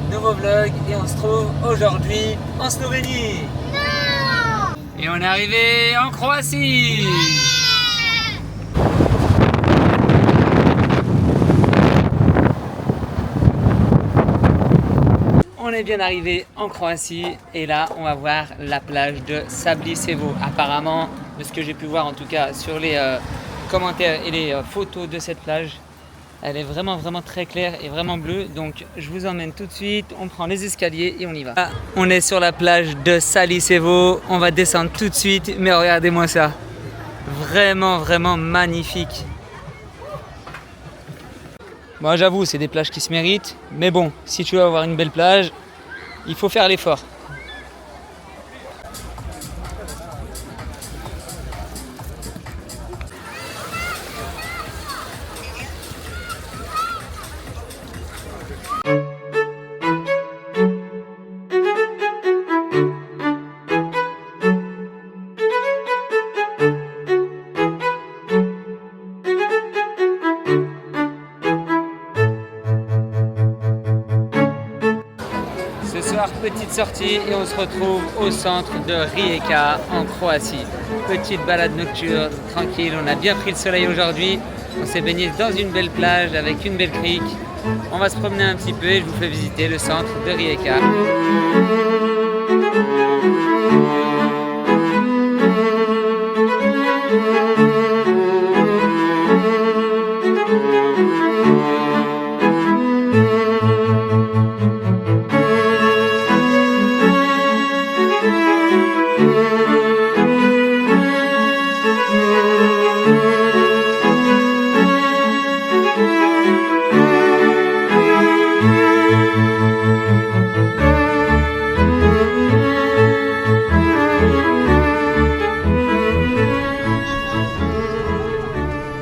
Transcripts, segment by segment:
nouveau vlog et on se trouve aujourd'hui en Slovénie. Non. Et on est arrivé en Croatie. On est bien arrivé en Croatie et là on va voir la plage de Sabličevo. Apparemment, de ce que j'ai pu voir en tout cas sur les commentaires et les photos de cette plage, elle est vraiment très claire et vraiment bleue. Donc je vous emmène tout de suite, on prend les escaliers et on y va. Là, on est sur la plage de Sabličevo, on va descendre tout de suite, mais regardez-moi ça. Vraiment magnifique. Moi j'avoue, c'est des plages qui se méritent, mais bon, si tu veux avoir une belle plage, il faut faire l'effort. Ce soir, petite sortie et on se retrouve au centre de Rijeka en Croatie. Petite balade nocturne, tranquille, on a bien pris le soleil aujourd'hui. On s'est baigné dans une belle plage avec une belle crique. On va se promener un petit peu et je vous fais visiter le centre de Rijeka.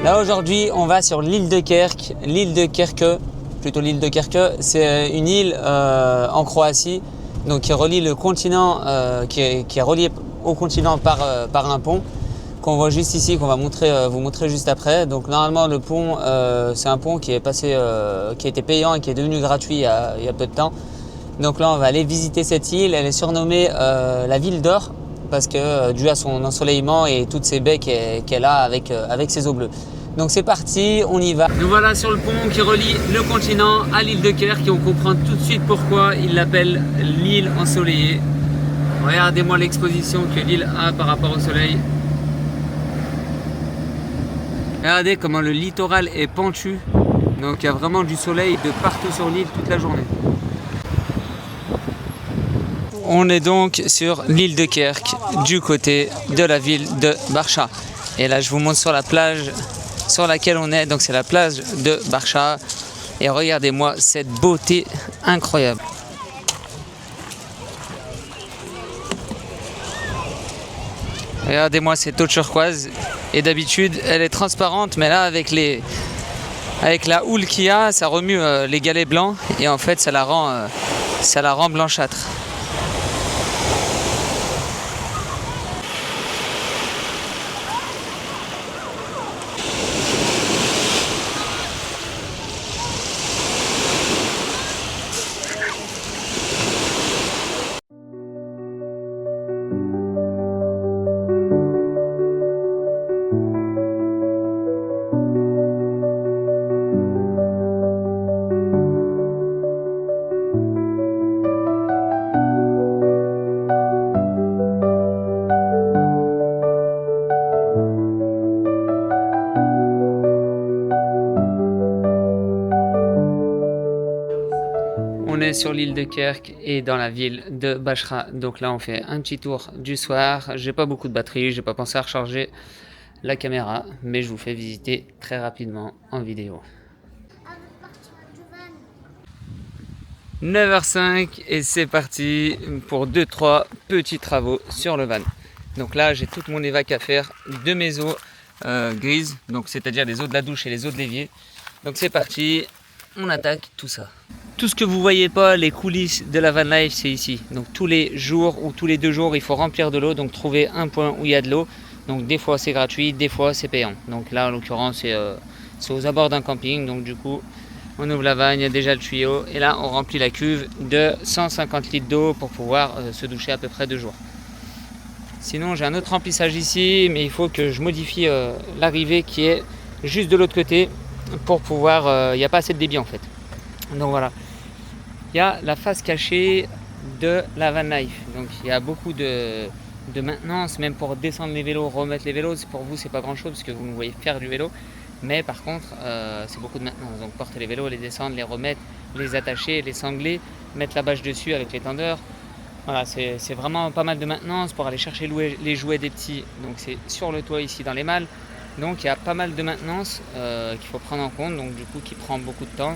Là aujourd'hui on va sur l'île de Krk. L'île de Krk, plutôt l'île de Krk, c'est une île en Croatie donc qui relie le continent, qui est relié au continent par un pont qu'on voit juste ici, qu'on va vous montrer juste après. Donc normalement le pont, c'est un pont qui est passé, qui a été payant et qui est devenu gratuit il y a peu de temps. Donc là on va aller visiter cette île. Elle est surnommée la ville d'or parce que dû à son ensoleillement et toutes ces baies qu'elle a avec ses eaux bleues. Donc c'est parti, on y va. Nous voilà sur le pont qui relie le continent à l'île de Krk et on comprend tout de suite pourquoi il l'appelle l'île ensoleillée. Regardez-moi l'exposition que l'île a par rapport au soleil. Regardez comment le littoral est pentu. Donc il y a vraiment du soleil de partout sur l'île toute la journée. On est donc sur l'île de Krk du côté de la ville de Barča. Et là je vous montre sur la plage sur laquelle on est, donc c'est la plage de Barča. Et regardez-moi cette beauté incroyable. Regardez-moi cette eau turquoise. Et d'habitude elle est transparente, mais là avec la houle qu'il y a, ça remue les galets blancs et en fait ça la rend blanchâtre. On est sur l'île de Krk et dans la ville de Barča. Donc là on fait un petit tour du soir. J'ai pas beaucoup de batterie, j'ai pas pensé à recharger la caméra, mais je vous fais visiter très rapidement en vidéo. 9h05 et c'est parti pour 2-3 petits travaux sur le van. Donc là j'ai toute mon évac à faire de mes eaux grises, donc c'est-à-dire les eaux de la douche et les eaux de l'évier. Donc c'est parti, on attaque tout ça. Tout ce que vous voyez pas, les coulisses de la van life, c'est ici. Donc tous les jours ou tous les 2 jours, il faut remplir de l'eau, donc trouver un point où il y a de l'eau. Donc des fois c'est gratuit, des fois c'est payant. Donc là en l'occurrence c'est aux abords d'un camping, donc du coup On ouvre la vanne, il y a déjà le tuyau. Et là, on remplit la cuve de 150 litres d'eau pour pouvoir se doucher à peu près 2 jours. Sinon, j'ai un autre remplissage ici, mais il faut que je modifie l'arrivée qui est juste de l'autre côté pour pouvoir... il n'y a pas assez de débit en fait. Donc voilà. Il y a la face cachée de la van life. Donc il y a beaucoup de maintenance, même pour descendre les vélos, remettre les vélos. Pour vous, c'est pas grand chose parce que vous me voyez faire du vélo. Mais par contre, c'est beaucoup de maintenance. Donc porter les vélos, les descendre, les remettre, les attacher, les sangler, mettre la bâche dessus avec l'étendeur. Voilà, c'est vraiment pas mal de maintenance pour aller chercher les jouets des petits. Donc c'est sur le toit ici dans les malles. Donc il y a pas mal de maintenance qu'il faut prendre en compte. Donc du coup qui prend beaucoup de temps.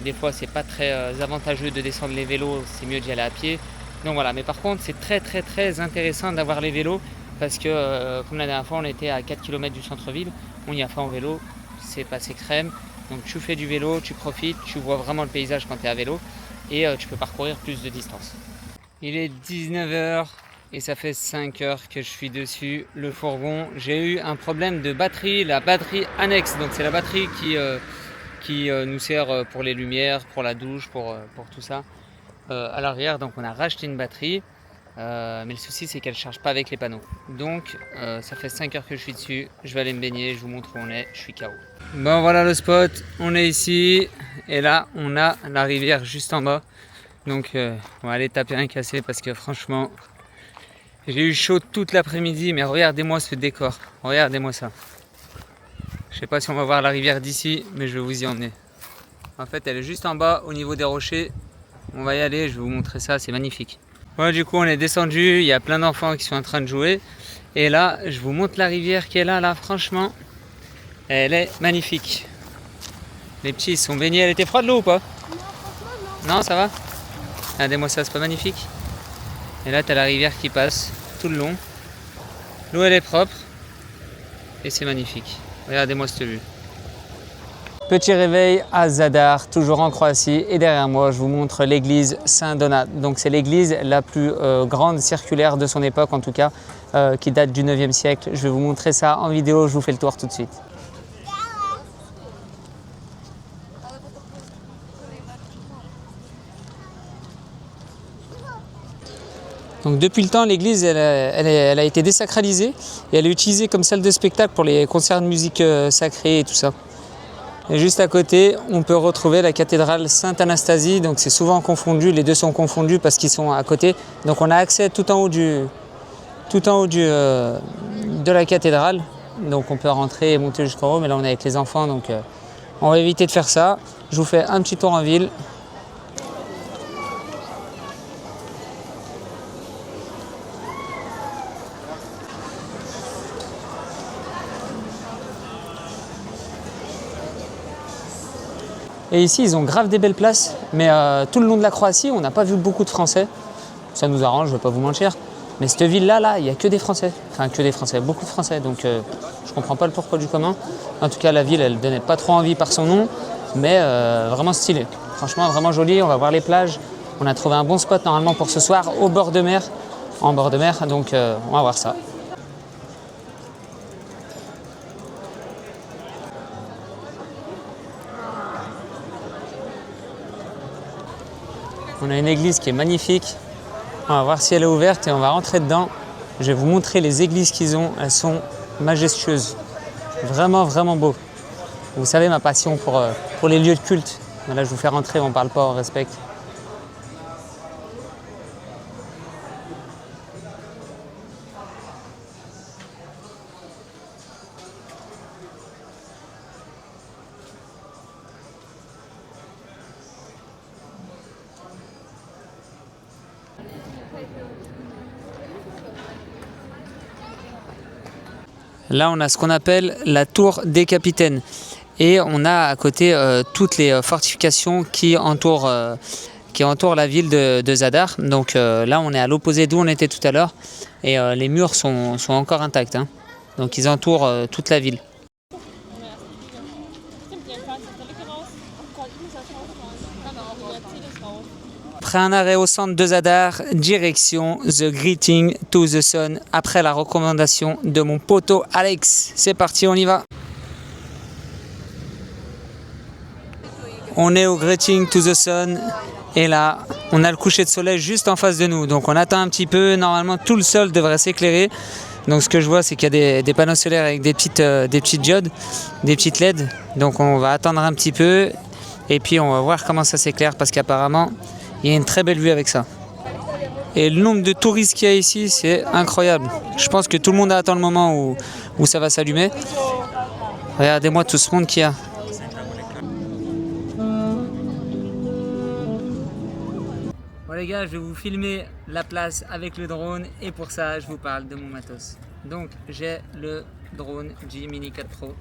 Des fois c'est pas très avantageux de descendre les vélos, c'est mieux d'y aller à pied. Donc voilà, mais par contre c'est très intéressant d'avoir les vélos parce que comme la dernière fois on était à 4 km du centre-ville, on y a fait en vélo, c'est passé crème. Donc tu fais du vélo, tu profites, tu vois vraiment le paysage quand tu es à vélo et tu peux parcourir plus de distance. Il est 19h et ça fait 5 heures que je suis dessus, le fourgon. J'ai eu un problème de batterie, la batterie annexe, donc c'est la batterie qui nous sert pour les lumières, pour la douche, pour tout ça à l'arrière. Donc on a racheté une batterie, mais le souci c'est qu'elle ne charge pas avec les panneaux. Donc ça fait 5 heures que je suis dessus, je vais aller me baigner, je vous montre où on est, je suis KO. Bon voilà le spot, on est ici et là on a la rivière juste en bas. Donc on va aller taper un cassé parce que franchement j'ai eu chaud toute l'après-midi, mais regardez-moi ce décor, regardez-moi ça. Je sais pas si on va voir la rivière d'ici, mais je vais vous y emmener. En fait elle est juste en bas au niveau des rochers. On va y aller, je vais vous montrer ça, c'est magnifique. Voilà, du coup on est descendu, il y a plein d'enfants qui sont en train de jouer. Et là je vous montre la rivière qui est là, franchement, elle est magnifique. Les petits ils sont baignés, elle était froide l'eau ou pas? Non, ça va? Regardez-moi ça, c'est pas magnifique? Et là, tu as la rivière qui passe tout le long. L'eau, elle est propre. Et c'est magnifique. Regardez-moi cette vue. Petit réveil à Zadar, toujours en Croatie. Et derrière moi, je vous montre l'église Saint-Donat. Donc, c'est l'église la plus grande circulaire de son époque, en tout cas, qui date du 9e siècle. Je vais vous montrer ça en vidéo. Je vous fais le tour tout de suite. Donc depuis le temps, l'église elle a été désacralisée et elle est utilisée comme salle de spectacle pour les concerts de musique sacrée et tout ça. Et juste à côté, on peut retrouver la cathédrale Sainte-Anastasie. Donc c'est souvent confondu, les deux sont confondus parce qu'ils sont à côté. Donc on a accès tout en haut de la cathédrale. Donc on peut rentrer et monter jusqu'en haut, mais là on est avec les enfants, donc on va éviter de faire ça. Je vous fais un petit tour en ville. Et ici, ils ont grave des belles places, mais tout le long de la Croatie, on n'a pas vu beaucoup de Français. Ça nous arrange, je ne vais pas vous mentir. Mais cette ville-là, il n'y a que des Français. Enfin, que des Français, beaucoup de Français. Donc, je ne comprends pas le pourquoi du comment. En tout cas, la ville, elle ne donnait pas trop envie par son nom, mais vraiment stylée. Franchement, vraiment jolie. On va voir les plages. On a trouvé un bon spot normalement pour ce soir, au bord de mer, en bord de mer. Donc, on va voir ça. On a une église qui est magnifique. On va voir si elle est ouverte et on va rentrer dedans. Je vais vous montrer les églises qu'ils ont. Elles sont majestueuses. Vraiment, vraiment beau. Vous savez ma passion pour les lieux de culte. Mais là, je vous fais rentrer, on ne parle pas, on respecte. Là, on a ce qu'on appelle la tour des capitaines. Et on a à côté toutes les fortifications qui entourent la ville de Zadar. Donc là, on est à l'opposé d'où on était tout à l'heure. Et les murs sont encore intacts. Hein. Donc ils entourent toute la ville. Après un arrêt au centre de Zadar, direction The Greeting to the Sun, après la recommandation de mon poteau Alex. C'est parti, on y va. On est au Greeting to the Sun et là, on a le coucher de soleil juste en face de nous. Donc on attend un petit peu, normalement tout le sol devrait s'éclairer. Donc ce que je vois, c'est qu'il y a des panneaux solaires avec des petites diodes, des petites LED. Donc on va attendre un petit peu et puis on va voir comment ça s'éclaire parce qu'apparemment, il y a une très belle vue avec ça. Et le nombre de touristes qu'il y a ici, c'est incroyable. Je pense que tout le monde attend le moment où ça va s'allumer. Regardez-moi tout ce monde qu'il y a. Bon les gars, je vais vous filmer la place avec le drone et pour ça, je vous parle de mon matos. Donc j'ai le drone G Mini 4 Pro,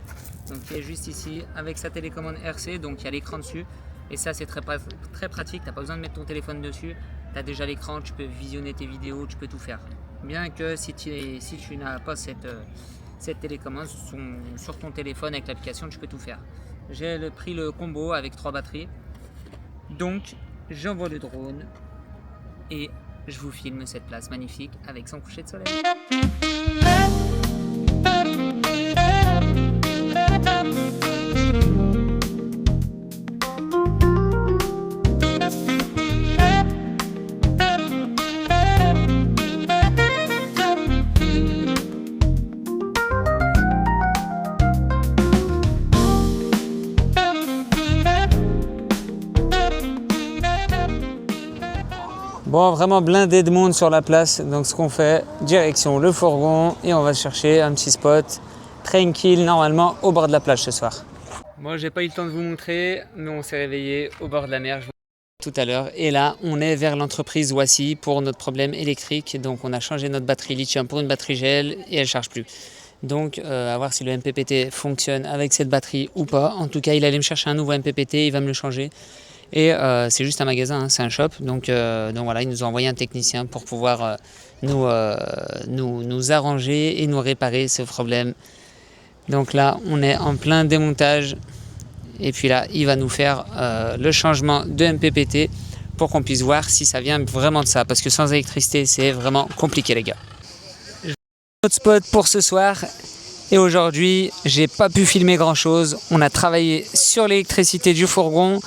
donc qui est juste ici avec sa télécommande RC, donc il y a l'écran dessus. Et ça c'est très pratique, tu n'as pas besoin de mettre ton téléphone dessus, tu as déjà l'écran, tu peux visionner tes vidéos, tu peux tout faire. Bien que si tu n'as pas cette télécommande sur ton téléphone avec l'application, tu peux tout faire. J'ai pris le combo avec 3 batteries, donc j'envoie le drone et je vous filme cette place magnifique avec son coucher de soleil. Bon, vraiment blindé de monde sur la place, donc ce qu'on fait, direction le fourgon et on va chercher un petit spot tranquille, normalement au bord de la plage ce soir. Moi j'ai pas eu le temps de vous montrer, mais on s'est réveillé au bord de la mer tout à l'heure et là on est vers l'entreprise Wassi pour notre problème électrique, donc on a changé notre batterie lithium pour une batterie gel et elle charge plus. Donc à voir si le MPPT fonctionne avec cette batterie ou pas. En tout cas il allait me chercher un nouveau MPPT, il va me le changer. Et c'est juste un magasin, hein, c'est un shop, donc voilà, il nous a envoyé un technicien pour pouvoir nous arranger et nous réparer ce problème. Donc là, on est en plein démontage et puis là, il va nous faire le changement de MPPT pour qu'on puisse voir si ça vient vraiment de ça, parce que sans électricité, c'est vraiment compliqué les gars. Notre spot pour ce soir. Et aujourd'hui, j'ai pas pu filmer grand chose. On a travaillé sur l'électricité du fourgon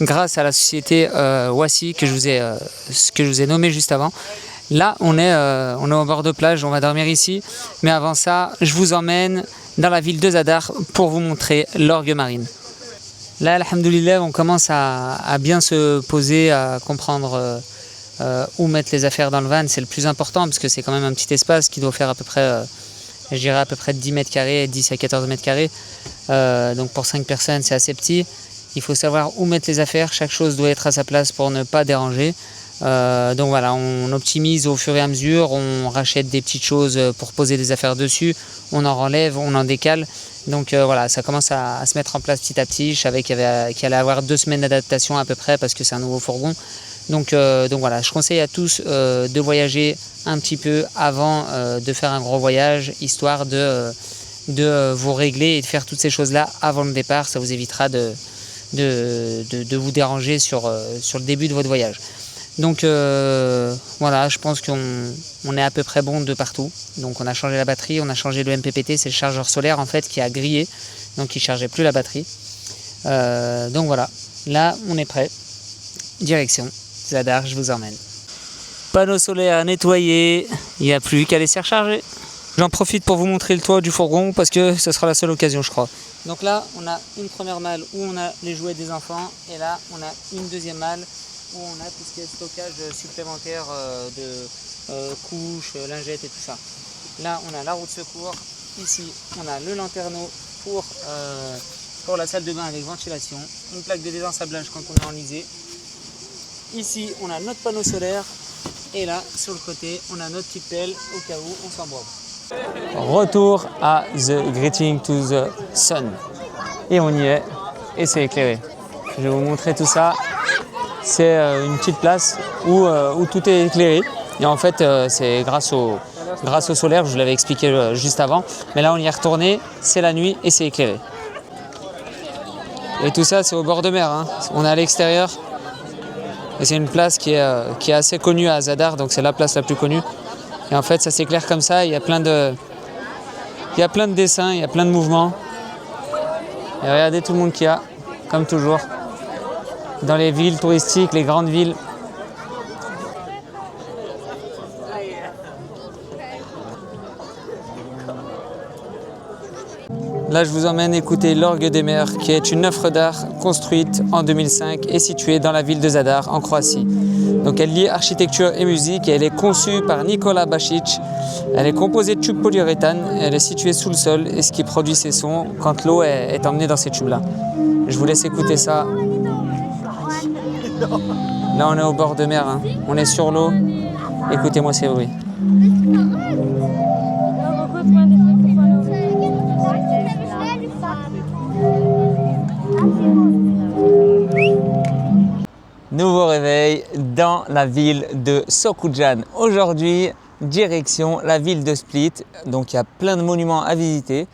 grâce à la société Wassi que je vous ai nommé juste avant. Là, on est au bord de plage, on va dormir ici. Mais avant ça, je vous emmène dans la ville de Zadar pour vous montrer l'orgue marine. Là, alhamdoulilah, on commence à bien se poser, à comprendre où mettre les affaires dans le van. C'est le plus important parce que c'est quand même un petit espace qui doit faire à peu près, je dirais à peu près 10 mètres carrés, 10 à 14 mètres carrés. Donc pour 5 personnes, c'est assez petit. Il faut savoir où mettre les affaires, chaque chose doit être à sa place pour ne pas déranger. Donc voilà, on optimise au fur et à mesure, on rachète des petites choses pour poser des affaires dessus, on en enlève, on en décale. Donc voilà, ça commence à se mettre en place petit à petit. Je savais qu'il allait avoir 2 semaines d'adaptation à peu près parce que c'est un nouveau fourgon. Donc voilà, je conseille à tous de voyager un petit peu avant de faire un gros voyage, histoire de vous régler et de faire toutes ces choses-là avant le départ. Ça vous évitera de vous déranger sur le début de votre voyage. Donc voilà, je pense qu'on est à peu près bon de partout. Donc on a changé la batterie, on a changé le MPPT, c'est le chargeur solaire en fait qui a grillé, donc il ne chargeait plus la batterie. Donc voilà, là on est prêt. Direction Zadar, je vous emmène. Panneau solaire nettoyé, il n'y a plus qu'à laisser recharger. J'en profite pour vous montrer le toit du fourgon parce que ce sera la seule occasion je crois. Donc là on a une première malle où on a les jouets des enfants et là on a une deuxième malle où on a tout ce qui est stockage supplémentaire de couches, lingettes et tout ça. Là on a la roue de secours, ici on a le lanterneau pour la salle de bain avec ventilation, une plaque de désensablage quand on est enlisé. Ici on a notre panneau solaire et là sur le côté on a notre petite pelle au cas où on s'emboîte. Retour à The Greeting to the Sun et on y est et c'est éclairé. Je vais vous montrer tout ça. C'est une petite place où tout est éclairé et en fait c'est grâce au solaire, je vous l'avais expliqué juste avant, mais là on y est retourné, c'est la nuit et c'est éclairé. Et tout ça c'est au bord de mer, hein. On est à l'extérieur et c'est une place qui est assez connue à Zadar, donc c'est la place la plus connue. Et en fait ça s'éclaire comme ça, il y a plein de dessins, il y a plein de mouvements. Et regardez tout le monde qu'il y a, comme toujours. dans les villes touristiques, les grandes villes. Là, je vous emmène écouter l'Orgue des Mers, qui est une œuvre d'art construite en 2005 et située dans la ville de Zadar, en Croatie. Donc, elle lie architecture et musique et elle est conçue par Nikola Bašić. Elle est composée de tubes polyuréthane, elle est située sous le sol et ce qui produit ces sons quand l'eau est emmenée dans ces tubes-là. Je vous laisse écouter ça. Là, on est au bord de mer, hein. On est sur l'eau. Écoutez-moi ces bruits. Nouveau réveil dans la ville de Sokudjan. Aujourd'hui, direction la ville de Split. Donc il y a plein de monuments à visiter.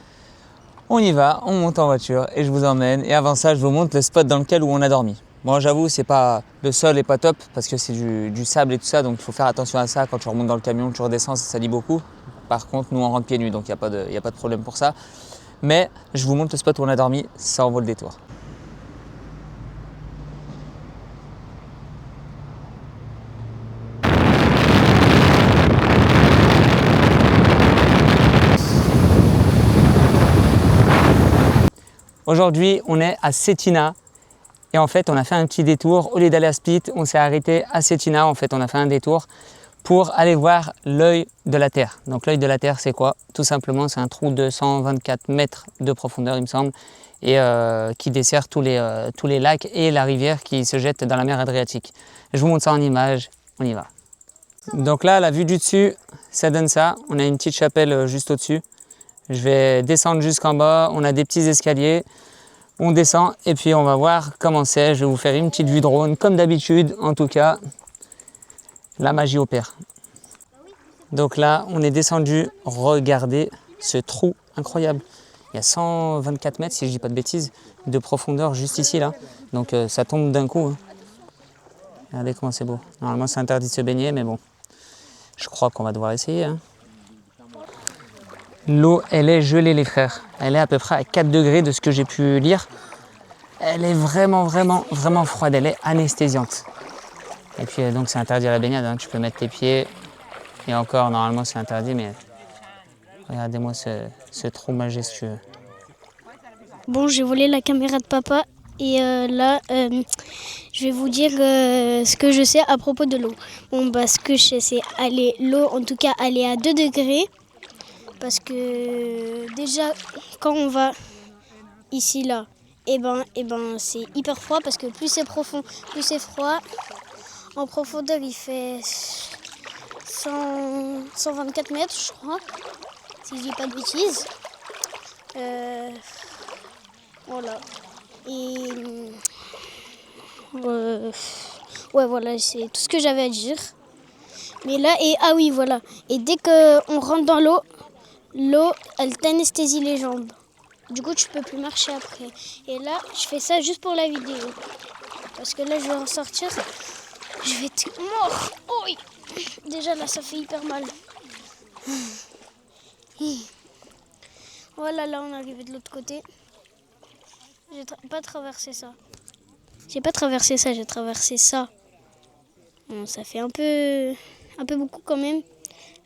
On y va, on monte en voiture et je vous emmène. Et avant ça, je vous montre le spot dans lequel où on a dormi. Moi, j'avoue, c'est pas le sol est pas top parce que c'est du sable et tout ça. Donc il faut faire attention à ça quand tu remontes dans le camion, que tu redescends, ça salit beaucoup. Par contre, nous on rentre pieds nus, donc il n'y a pas de problème pour ça. Mais je vous montre le spot où on a dormi, ça en vaut le détour. Aujourd'hui, on est à Cetina et en fait, on a fait un petit détour. Au lieu d'aller à Split, on s'est arrêté à Cetina. En fait, on a fait un détour pour aller voir l'œil de la Terre. Donc l'œil de la Terre, c'est quoi? Tout simplement, c'est un trou de 124 mètres de profondeur, il me semble, et qui dessert tous les lacs et la rivière qui se jette dans la mer Adriatique. Je vous montre ça en image, on y va. Donc là, la vue du dessus, ça donne ça. On a une petite chapelle juste au-dessus. Je vais descendre jusqu'en bas, on a des petits escaliers, on descend et puis on va voir comment c'est. Je vais vous faire une petite vue drone, comme d'habitude, en tout cas, la magie opère. Donc là, on est descendu, regardez ce trou incroyable. Il y a 124 mètres, si je dis pas de bêtises, de profondeur juste ici, là. Donc ça tombe d'un coup, hein. Regardez comment c'est beau. Normalement, c'est interdit de se baigner, mais bon, je crois qu'on va devoir essayer, hein. L'eau, elle est gelée, les frères. Elle est à peu près à 4 degrés de ce que j'ai pu lire. Elle est vraiment, vraiment, vraiment froide. Elle est anesthésiante. Et puis, donc, c'est interdit à la baignade, hein. Tu peux mettre tes pieds. Et encore, normalement, c'est interdit, mais regardez-moi ce trou majestueux. Bon, j'ai volé la caméra de papa. Et là, je vais vous dire ce que je sais à propos de l'eau. Bon, bah, ce que je sais, c'est l'eau, en tout cas, elle est à 2 degrés. Parce que déjà, quand on va ici, là, et ben, c'est hyper froid parce que plus c'est profond, plus c'est froid. En profondeur, il fait 124 mètres, je crois, si je dis pas de bêtises. Voilà. Et ouais, voilà, c'est tout ce que j'avais à dire. Mais là, ah oui, voilà. Et dès qu'on rentre dans l'eau, elle t'anesthésie les jambes. Du coup, tu peux plus marcher après. Et là, je fais ça juste pour la vidéo. Parce que là, je vais en sortir. Je vais être mort. Oh, oui. Déjà, là, ça fait hyper mal. Voilà, là, on est arrivé de l'autre côté. J'ai pas traversé ça. J'ai pas traversé ça, j'ai traversé ça. Bon, ça fait un peu beaucoup quand même.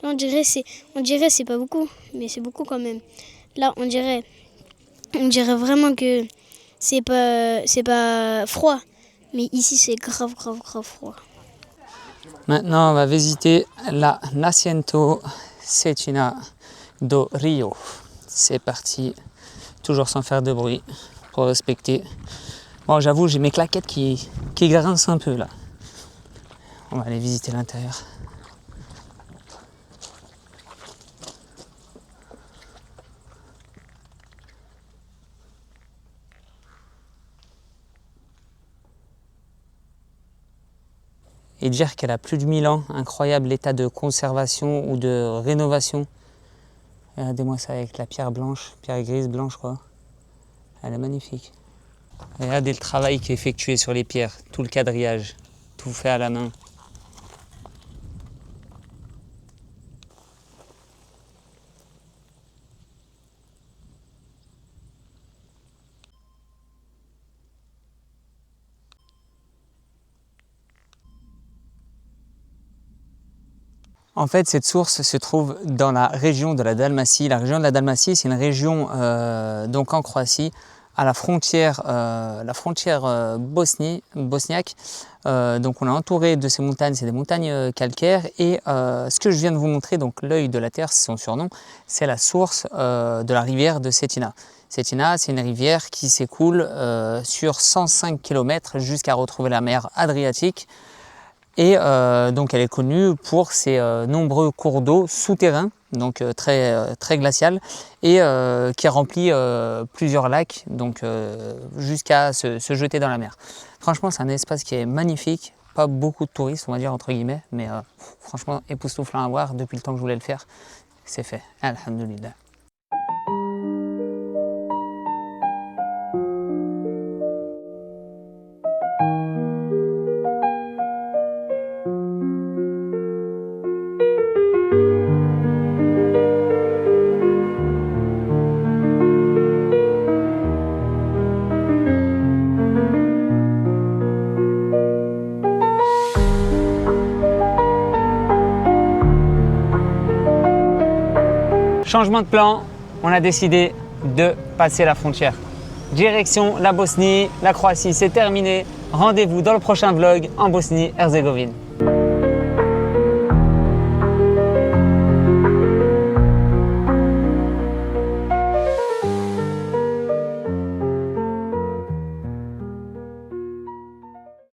Là, on dirait c'est pas beaucoup, mais c'est beaucoup quand même. Là, on dirait vraiment que c'est pas froid, mais ici c'est grave froid. Maintenant, on va visiter la Nascimento Cetina do Rio. C'est parti, toujours sans faire de bruit, pour respecter. Bon, j'avoue, j'ai mes claquettes qui grincent un peu là. On va aller visiter l'intérieur. Et dire qu'elle a plus de 1000 ans, incroyable l'état de conservation ou de rénovation. Regardez-moi ça avec la pierre blanche, pierre grise blanche quoi. Elle est magnifique. Regardez le travail qui est effectué sur les pierres, tout le quadrillage, tout fait à la main. En fait, cette source se trouve dans la région de la Dalmatie. La région de la Dalmatie, c'est une région donc en Croatie, à la frontière bosniaque. Donc on est entouré de ces montagnes, c'est des montagnes calcaires. Et ce que je viens de vous montrer, donc l'œil de la terre, c'est son surnom, c'est la source de la rivière de Cetina. Cetina, c'est une rivière qui s'écoule sur 105 km jusqu'à retrouver la mer Adriatique. Et donc elle est connue pour ses nombreux cours d'eau souterrains, donc très glacial, et qui remplit plusieurs lacs, donc jusqu'à se jeter dans la mer. Franchement, c'est un espace qui est magnifique, pas beaucoup de touristes, on va dire entre guillemets, mais franchement époustouflant à voir. Depuis le temps que je voulais le faire, c'est fait. Alhamdoulilah. Changement de plan, on a décidé de passer la frontière. Direction la Bosnie, la Croatie, c'est terminé. Rendez-vous dans le prochain vlog en Bosnie-Herzégovine.